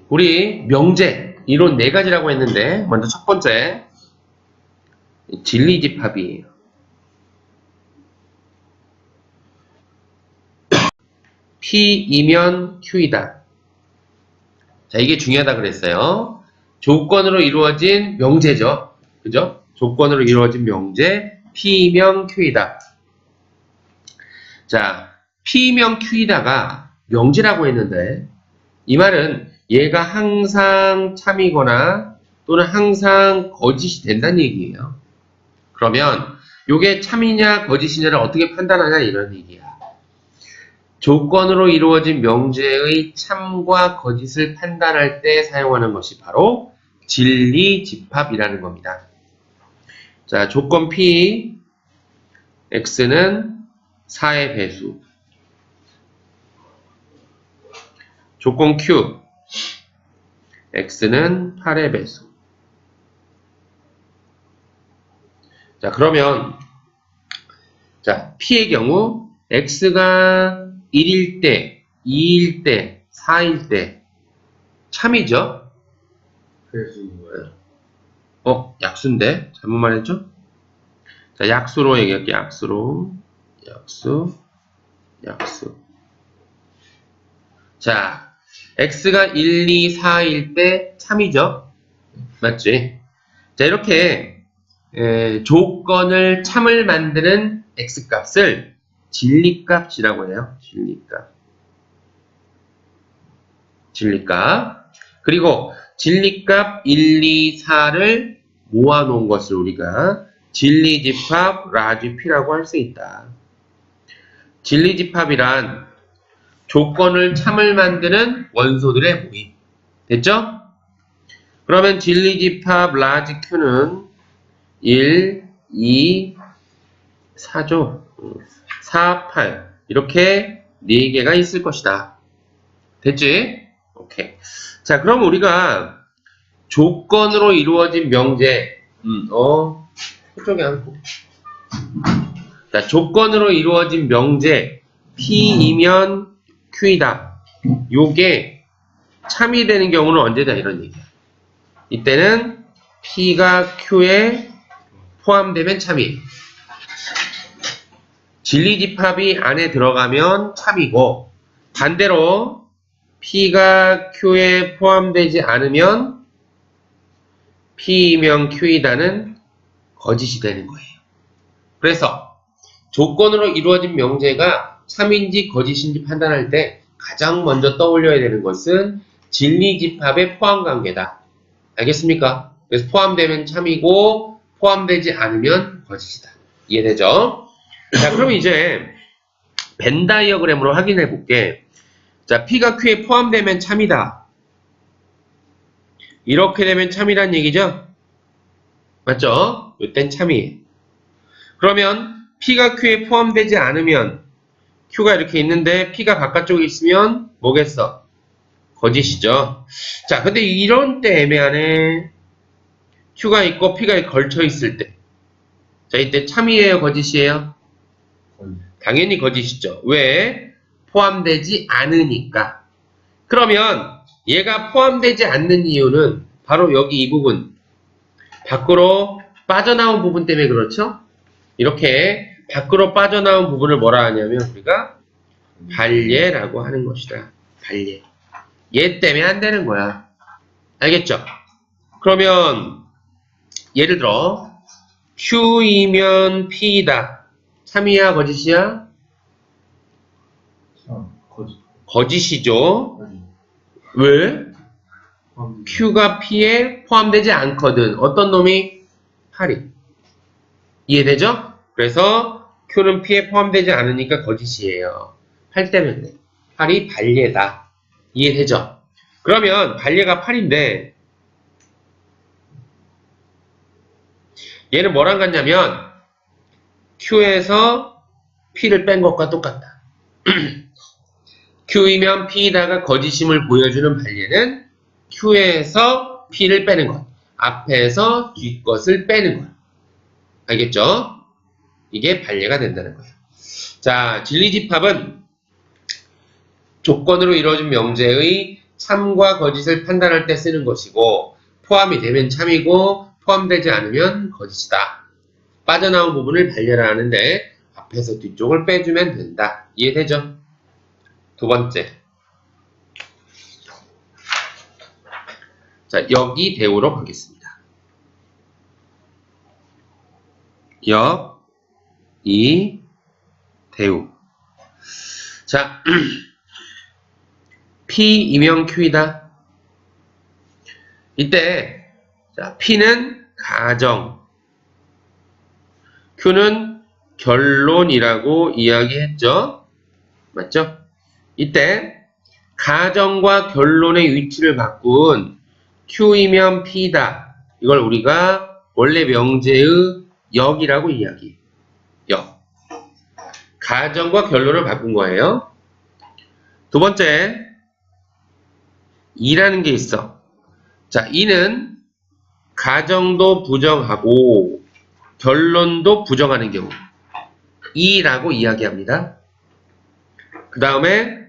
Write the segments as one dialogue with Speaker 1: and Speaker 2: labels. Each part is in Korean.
Speaker 1: 우리 명제 이론 4가지라고 했는데 먼저 첫 번째 진리집합이에요. P이면 Q이다. 자, 이게 중요하다 그랬어요. 조건으로 이루어진 명제죠. 그죠? 조건으로 이루어진 명제 P이면 Q이다. 자, P이면 Q이다가 명제라고 했는데 이 말은 얘가 항상 참이거나 또는 항상 거짓이 된다는 얘기예요. 그러면 이게 참이냐 거짓이냐를 어떻게 판단하냐 이런 얘기야. 조건으로 이루어진 명제의 참과 거짓을 판단할 때 사용하는 것이 바로 진리집합이라는 겁니다. 자, 조건 P, X는 4의 배수. 조건 Q, X는 8의 배수. 자, 그러면 자, P의 경우 X가 1일 때, 2일 때, 4일 때 참이죠? 약수인데? 잘못 말했죠? 자, 약수로 얘기할게요. 약수. 자, X가 1, 2, 4일 때 참이죠? 맞지? 자, 이렇게 조건을 참을 만드는 X값을 진리값이라고 해요. 진리값. 그리고 진리값 1, 2, 4를 모아놓은 것을 우리가 진리집합 라지 P라고 할 수 있다. 진리집합이란 조건을 참을 만드는 원소들의 모임. 됐죠? 그러면 진리집합 라지 Q는 1, 2, 4죠. 4, 8 이렇게 4개가 있을 것이다. 됐지? 오케이. 자, 그럼 우리가 조건으로 이루어진 명제 이쪽에 앉고. 자, 조건으로 이루어진 명제 P이면 Q이다. 요게 참이 되는 경우는 언제다 이런 얘기야. 이때는 P가 Q에 포함되면 참이에요. 진리집합이 안에 들어가면 참이고 반대로 P가 Q에 포함되지 않으면 P이면 Q이다는 거짓이 되는 거예요. 그래서 조건으로 이루어진 명제가 참인지 거짓인지 판단할 때 가장 먼저 떠올려야 되는 것은 진리집합의 포함관계다. 알겠습니까? 그래서 포함되면 참이고 포함되지 않으면 거짓이다. 이해되죠? 자, 그럼 이제 벤 다이어그램으로 확인해 볼게. 자, P가 Q에 포함되면 참이다. 이렇게 되면 참이란 얘기죠? 맞죠? 이땐 참이에요. 그러면 P가 Q에 포함되지 않으면 Q가 이렇게 있는데 P가 바깥쪽에 있으면 뭐겠어? 거짓이죠. 자, 근데 이런 때 애매하네. Q가 있고 P가 걸쳐 있을 때. 자, 이때 참이에요? 거짓이에요? 당연히 거짓이죠. 왜? 포함되지 않으니까. 그러면 얘가 포함되지 않는 이유는 바로 여기 이 부분. 밖으로 빠져나온 부분 때문에 그렇죠? 이렇게 밖으로 빠져나온 부분을 뭐라 하냐면 우리가 발예라고 하는 것이다. 발예. 얘 때문에 안 되는 거야. 알겠죠? 그러면 예를 들어 Q이면 P이다. 참이야 거짓이야? 거짓이죠. 왜? Q가 P에 포함되지 않거든. 어떤 놈이? 8이. 이해되죠? 그래서 Q는 P에 포함되지 않으니까 거짓이에요. 8 때문에. 8이 발예다. 이해되죠? 그러면 발예가 8인데 얘는 뭐랑 같냐면 Q에서 P를 뺀 것과 똑같다. Q이면 P에다가 거짓임을 보여주는 발예는 Q에서 P를 빼는 것. 앞에서 뒷것을 빼는 것. 알겠죠? 이게 발예가 된다는 거예요. 자, 진리집합은 조건으로 이루어진 명제의 참과 거짓을 판단할 때 쓰는 것이고 포함이 되면 참이고 포함되지 않으면 거짓이다. 빠져나온 부분을 발견하는데 앞에서 뒤쪽을 빼주면 된다. 이해되죠? 두 번째. 자, 여기 대우로 가겠습니다. 역, 이, 대우. 자, P이면 Q이다. 이때, 자, P는 가정, Q는 결론이라고 이야기했죠? 맞죠? 이때, 가정과 결론의 위치를 바꾼 Q이면 P다. 이걸 우리가 원래 명제의 역이라고 이야기해요. 역. 가정과 결론을 바꾼 거예요. 두 번째, 이라는 게 있어. 자, 이는 가정도 부정하고 결론도 부정하는 경우 이라고 이야기합니다. 그 다음에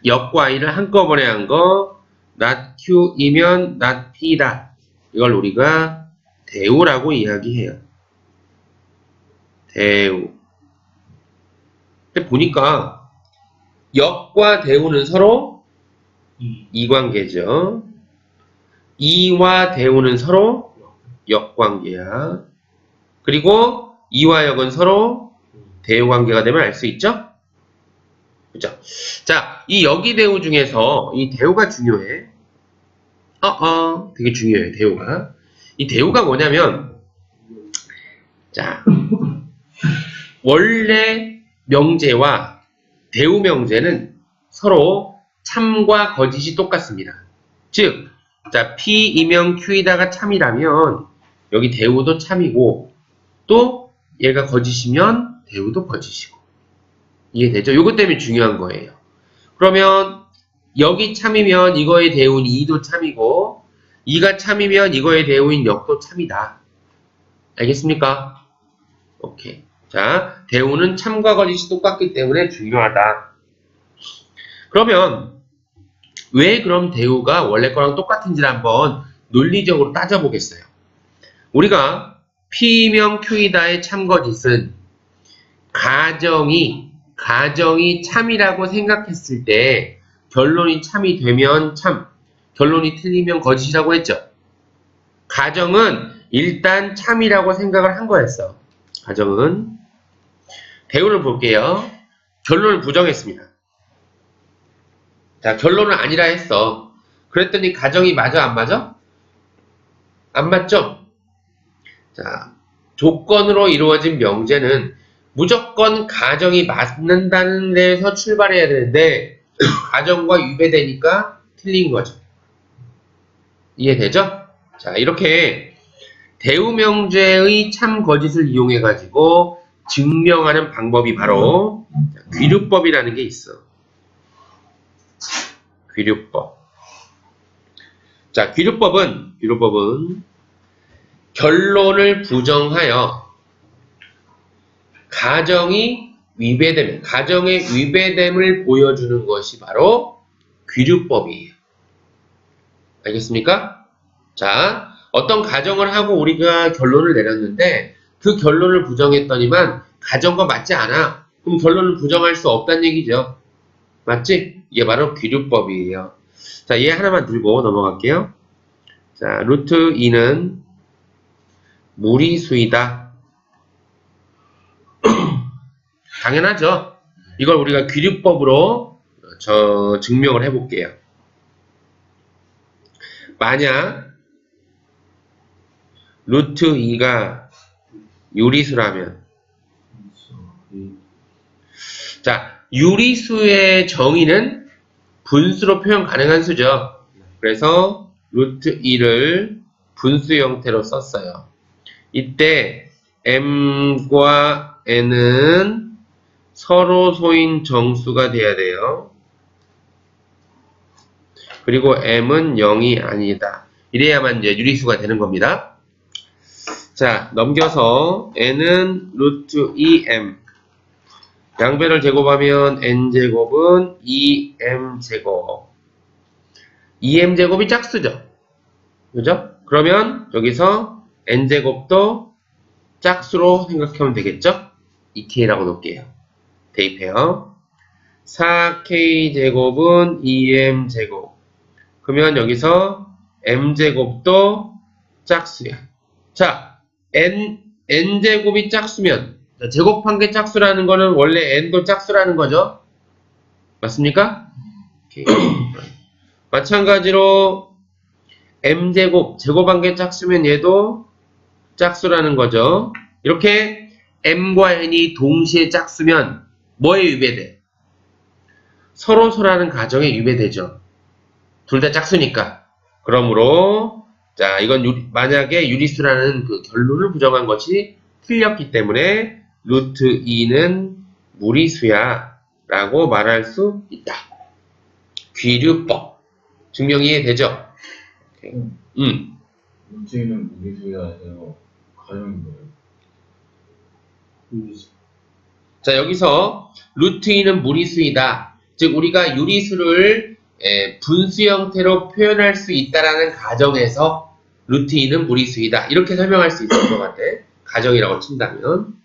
Speaker 1: 역과 이를 한꺼번에 한 거 not Q이면 not P다. 이걸 우리가 대우라고 이야기해요. 대우. 근데 보니까 역과 대우는 서로 이관계죠. 이와 대우는 서로 역관계야. 그리고 이와 역은 서로 대우관계가 되면 알 수 있죠? 그죠? 자, 이 역이 대우 중에서 이 대우가 중요해. 되게 중요해요, 대우가. 이 대우가 뭐냐면, 자, 원래 명제와 대우 명제는 서로 참과 거짓이 똑같습니다. 즉, 자, P이면 Q이다가 참이라면 여기 대우도 참이고 또 얘가 거짓이면 대우도 거짓이고. 이해되죠? 요것 때문에 중요한 거예요. 그러면 여기 참이면 이거의 대우인 이도 참이고 이가 참이면 이거의 대우인 역도 참이다. 알겠습니까? 오케이. 자, 대우는 참과 거짓이 똑같기 때문에 중요하다. 그러면 왜 그럼 대우가 원래 거랑 똑같은지를 한번 논리적으로 따져보겠어요. 우리가 P이면 Q이다의 참거짓은 가정이 참이라고 생각했을 때 결론이 참이 되면 참, 결론이 틀리면 거짓이라고 했죠. 가정은 일단 참이라고 생각을 한 거였어. 가정은. 대우를 볼게요. 결론을 부정했습니다. 자, 결론은 아니라 했어. 그랬더니 가정이 맞아, 안 맞아? 안 맞죠? 자, 조건으로 이루어진 명제는 무조건 가정이 맞는다는 데에서 출발해야 되는데 가정과 위배되니까 틀린 거죠. 이해되죠? 자, 이렇게 대우 명제의 참 거짓을 이용해 가지고 증명하는 방법이 바로 귀류법이라는 게 있어. 귀류법. 자, 귀류법은 결론을 부정하여 가정의 위배됨을 보여주는 것이 바로 귀류법이에요. 알겠습니까? 자, 어떤 가정을 하고 우리가 결론을 내렸는데 그 결론을 부정했더니만 가정과 맞지 않아. 그럼 결론을 부정할 수 없다는 얘기죠. 맞지? 이게 바로 귀류법이에요. 자, 얘 하나만 들고 넘어갈게요. 자, 루트 2는 무리수이다. 당연하죠. 이걸 우리가 귀류법으로 증명을 해볼게요. 만약 루트 2가 유리수라면, 자, 유리수의 정의는 분수로 표현 가능한 수죠. 그래서 루트 2를 분수 형태로 썼어요. 이때 m과 n은 서로 소인 정수가 돼야 돼요. 그리고 m은 0이 아니다. 이래야만 이제 유리수가 되는 겁니다. 자, 넘겨서 n은 루트 2m. 양변을 제곱하면 n제곱은 2m제곱. 2m제곱이 짝수죠. 그죠? 그러면 여기서 n제곱도 짝수로 생각하면 되겠죠? 2k라고 놓을게요. 대입해요. 4k제곱은 2m제곱. 그러면 여기서 m제곱도 짝수야. 자, n제곱이 짝수면, 제곱한 게 짝수라는 거는 원래 n도 짝수라는 거죠? 맞습니까? 오케이. 마찬가지로 m제곱, 제곱한 게 짝수면 얘도 짝수라는 거죠. 이렇게 m과 n이 동시에 짝수면 뭐에 위배돼? 서로서라는 가정에 위배되죠. 둘 다 짝수니까. 그러므로 자, 이건 만약에 유리수라는 그 결론을 부정한 것이 틀렸기 때문에 루트 2는 무리수야 라고 말할 수 있다. 귀류법. 증명 이해되죠?
Speaker 2: 루트 2는 무리수야 해서 가정이 뭐예요?
Speaker 3: 유리수.
Speaker 1: 자, 여기서 루트 2는 무리수이다. 즉 우리가 유리수를 분수 형태로 표현할 수 있다라는 가정에서 루트 2는 무리수이다. 이렇게 설명할 수 있을 것 같아. 가정이라고 친다면.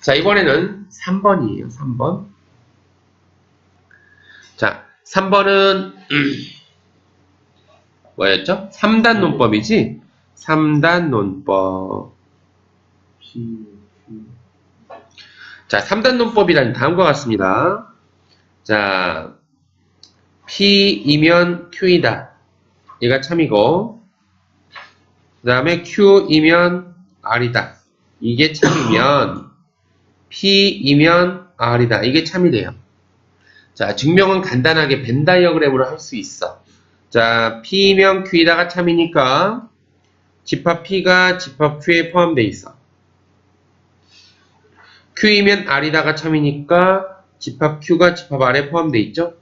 Speaker 1: 자, 이번에는 3번이에요. 3번. 자, 3번은 뭐였죠? 3단 논법이지? 3단 논법. 자, 3단 논법이란 다음과 같습니다. 자, P이면 Q이다. 얘가 참이고, 그 다음에 Q이면 R이다. 이게 참이면, P이면 R이다. 이게 참이래요. 자, 증명은 간단하게 벤 다이어그램으로 할 수 있어. 자, P이면 Q이다가 참이니까, 집합 P가 집합 Q에 포함되어 있어. Q이면 R이다가 참이니까, 집합 Q가 집합 R에 포함되어 있죠?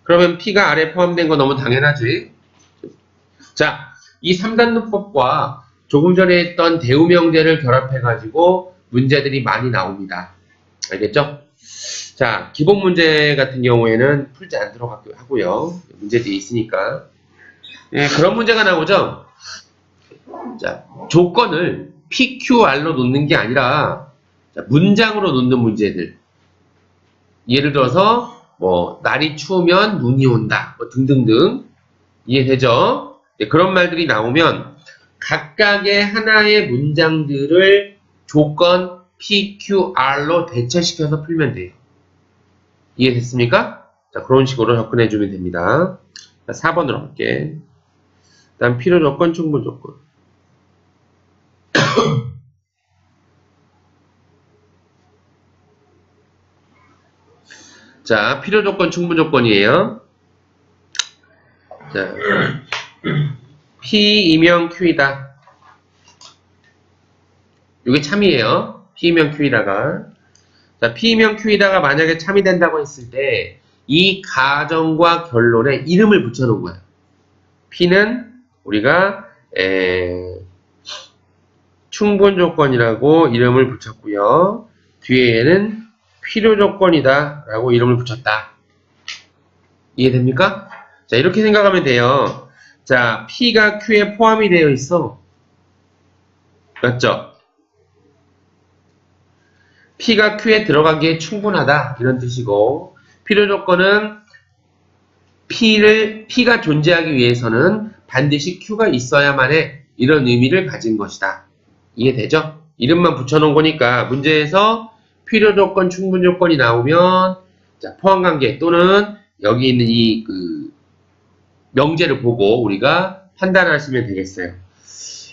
Speaker 1: 그러면 P가 R에 포함된 거 너무 당연하지? 자, 이 3단론법과 조금 전에 했던 대우명제를 결합해가지고 문제들이 많이 나옵니다. 알겠죠? 자, 기본 문제 같은 경우에는 풀지 않도록 하고요. 문제들이 있으니까. 예, 그런 문제가 나오죠? 자, 조건을 PQR로 놓는 게 아니라 자, 문장으로 놓는 문제들. 예를 들어서 뭐 날이 추우면 눈이 온다 뭐 등등등 이해되죠? 네, 그런 말들이 나오면 각각의 하나의 문장들을 조건 PQR로 대처시켜서 풀면 돼요. 이해됐습니까? 자, 그런 식으로 접근해주면 됩니다. 자, 4번으로 할게. 다음 필요 조건, 충분 조건. 자, 필요 조건, 충분 조건이에요. 자, P이면 Q이다. 이게 참이에요. P이면 Q이다가. 자, P이면 Q이다가 만약에 참이 된다고 했을 때 이 가정과 결론에 이름을 붙여놓은 거예요. P는 우리가 충분 조건이라고 이름을 붙였고요. 뒤에는 필요 조건이다 라고 이름을 붙였다. 이해됩니까? 자, 이렇게 생각하면 돼요. 자, P가 Q에 포함이 되어 있어. 맞죠? P가 Q에 들어가기에 충분하다. 이런 뜻이고, 필요 조건은 P가 존재하기 위해서는 반드시 Q가 있어야만 해. 이런 의미를 가진 것이다. 이해되죠? 이름만 붙여놓은 거니까 문제에서 필요 조건, 충분 조건이 나오면 자, 포함관계 또는 여기 있는 이 명제를 보고 우리가 판단하시면 되겠어요.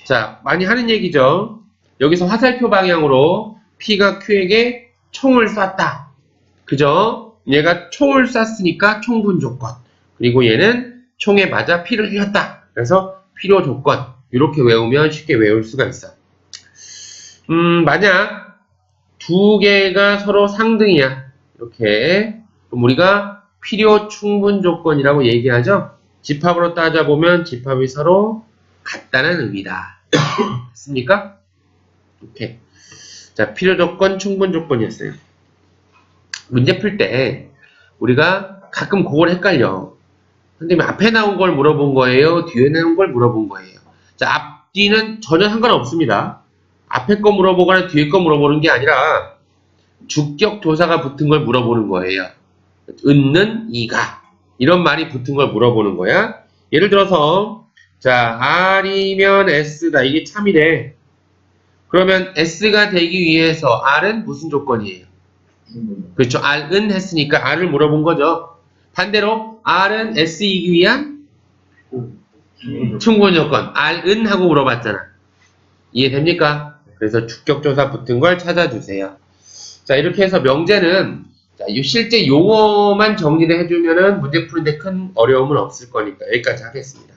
Speaker 1: 자, 많이 하는 얘기죠. 여기서 화살표 방향으로 P가 Q에게 총을 쐈다. 그죠? 얘가 총을 쐈으니까 충분 조건. 그리고 얘는 총에 맞아 피를 흘렸다. 그래서 필요 조건. 이렇게 외우면 쉽게 외울 수가 있어. 만약 두 개가 서로 상등이야. 이렇게. 그럼 우리가 필요 충분 조건이라고 얘기하죠. 집합으로 따져보면 집합이 서로 같다는 의미다. 맞습니까? 이렇게. 자, 필요 조건, 충분 조건이었어요. 문제 풀 때 우리가 가끔 그걸 헷갈려. 선생님 앞에 나온 걸 물어본 거예요? 뒤에 나온 걸 물어본 거예요? 자, 앞뒤는 전혀 상관없습니다. 앞에 거 물어보거나 뒤에 거 물어보는 게 아니라 주격 조사가 붙은 걸 물어보는 거예요. 은는 이가 이런 말이 붙은 걸 물어보는 거야. 예를 들어서 자, R이면 S다. 이게 참이래. 그러면 S가 되기 위해서 R은 무슨 조건이에요? 그렇죠. R은 했으니까 R을 물어본 거죠. 반대로 R은 S이기 위한 충분 조건. R은 하고 물어봤잖아. 이해됩니까? 그래서 주격조사 붙은 걸 찾아주세요. 자, 이렇게 해서 명제는 자, 이 실제 용어만 정리를 해주면은 문제 푸는데 큰 어려움은 없을 거니까 여기까지 하겠습니다.